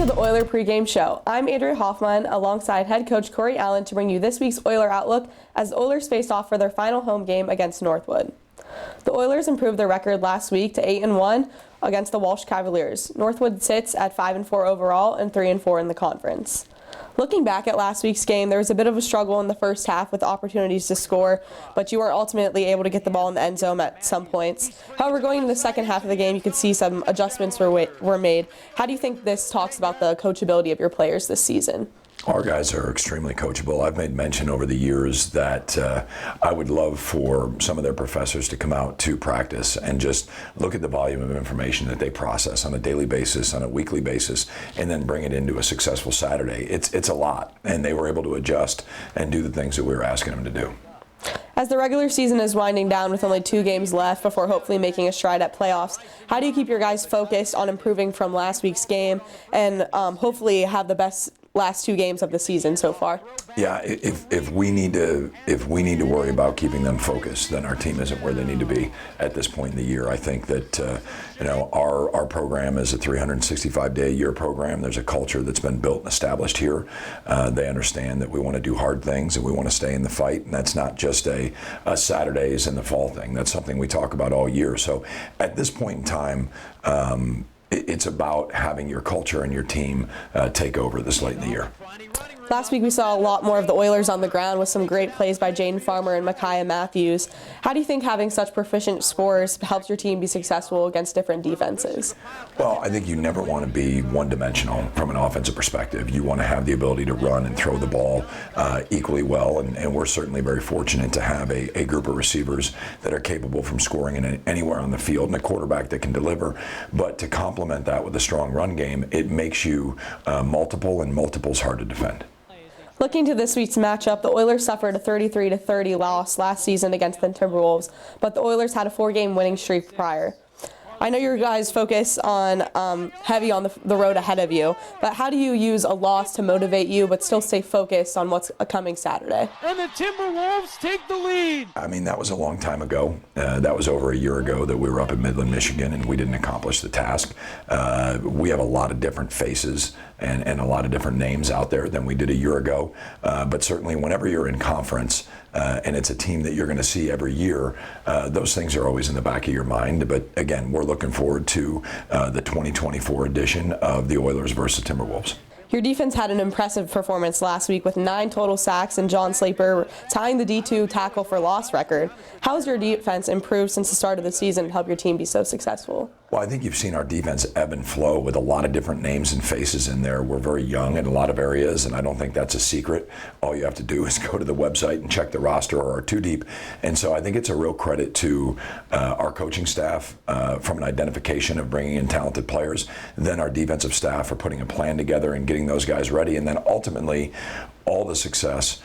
to the Oiler pregame show. I'm Andrea Hoffman alongside head coach Kory Allen to bring you this week's Oiler Outlook as the Oilers faced off for their final home game against Northwood. The Oilers improved their record last week to 8-1 against the Walsh Cavaliers. Northwood sits at 5-4 overall and 3-4 in the conference. Looking back at last week's game, there was a bit of a struggle in the first half with opportunities to score, but you were ultimately able to get the ball in the end zone at some points. However, going into the second half of the game, you could see some adjustments were made. How do you think this talks about the coachability of your players this season? Our guys are extremely coachable. I've made mention over the years that I would love for some of their professors to come out to practice and just look at the volume of information that they process on a daily basis, on a weekly basis, and then bring it into a successful Saturday. It's a lot, and they were able to adjust and do the things that we were asking them to do. As the regular season is winding down with only 2 games left before hopefully making a stride at playoffs, how do you keep your guys focused on improving from last week's game and hopefully have the best last 2 games of the season so far? Yeah, if we need to worry about keeping them focused, then our team isn't where they need to be at this point in the year. I think that our program is a 365-day-a-year program. There's a culture that's been built and established here. They understand that we want to do hard things and we want to stay in the fight, and that's not just a Saturdays in the fall thing. That's something we talk about all year. So at this point in time, it's about having your culture and your team take over this late in the year. Last week we saw a lot more of the Oilers on the ground with some great plays by Jaden Farmer and Micaiah Matthews. How do you think having such proficient scorers helps your team be successful against different defenses? Well, I think you never want to be one-dimensional from an offensive perspective. You want to have the ability to run and throw the ball equally well, and we're certainly very fortunate to have a group of receivers that are capable from scoring in anywhere on the field and a quarterback that can deliver. But to complement that with a strong run game, it makes you multiple, and multiple's hard to defend. Looking to this week's matchup, the Oilers suffered a 33-30 loss last season against the Timberwolves, but the Oilers had a 4-game winning streak prior. I know your guys focus on heavy on the road ahead of you, but how do you use a loss to motivate you but still stay focused on what's coming Saturday? And the Timberwolves take the lead. I mean, that was a long time ago. That was over a year ago that we were up in Midland, Michigan, and we didn't accomplish the task. We have a lot of different faces and a lot of different names out there than we did a year ago. But certainly whenever you're in conference and it's a team that you're going to see every year, those things are always in the back of your mind. But again, we're looking forward to the 2024 edition of the Oilers versus Timberwolves. Your defense had an impressive performance last week with 9 total sacks and John Slaper tying the D2 tackle for loss record. How has your defense improved since the start of the season to help your team be so successful? Well, I think you've seen our defense ebb and flow with a lot of different names and faces in there. We're very young in a lot of areas, and I don't think that's a secret. All you have to do is go to the website and check the roster or our 2-deep. And so I think it's a real credit to our coaching staff from an identification of bringing in talented players. Then our defensive staff for putting a plan together and getting those guys ready. And then ultimately, all the success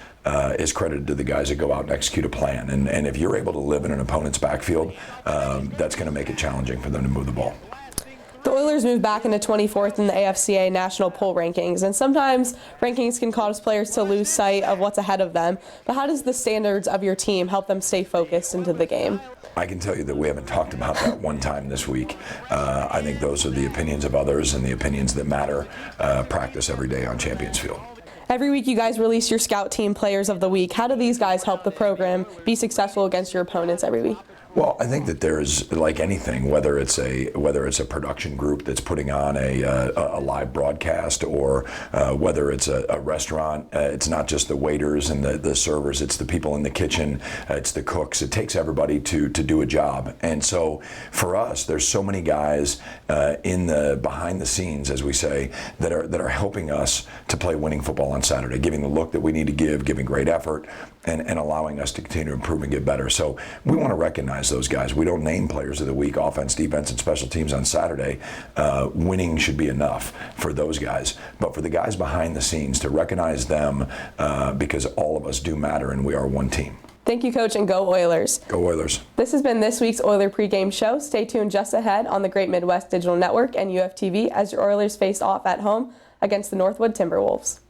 is credited to the guys that go out and execute a plan. And if you're able to live in an opponent's backfield, that's going to make it challenging for them to move the ball. The Oilers moved back into 24th in the AFCA national poll rankings, and sometimes rankings can cause players to lose sight of what's ahead of them. But how does the standards of your team help them stay focused into the game? I can tell you that we haven't talked about that one time this week. I think those are the opinions of others and the opinions that matter. Practice every day on Champions Field. Every week you guys release your scout team players of the week. How do these guys help the program be successful against your opponents every week? Well, I think that there's, like anything, whether it's a production group that's putting on a live broadcast or whether it's a restaurant, it's not just the waiters and the servers, it's the people in the kitchen, it's the cooks. It takes everybody to do a job. And so for us, there's so many guys in the behind the scenes, as we say, that are helping us to play winning football on Saturday, giving the look that we need to give, giving great effort, and allowing us to continue to improve and get better. So we want to recognize those guys. We don't name players of the week, offense, defense, and special teams on Saturday. Winning should be enough for those guys. But for the guys behind the scenes, to recognize them because all of us do matter and we are one team. Thank you, Coach, and go Oilers. Go Oilers. This has been this week's Oiler pregame show. Stay tuned just ahead on the Great Midwest Digital Network and UFTV as your Oilers face off at home against the Northwood Timberwolves.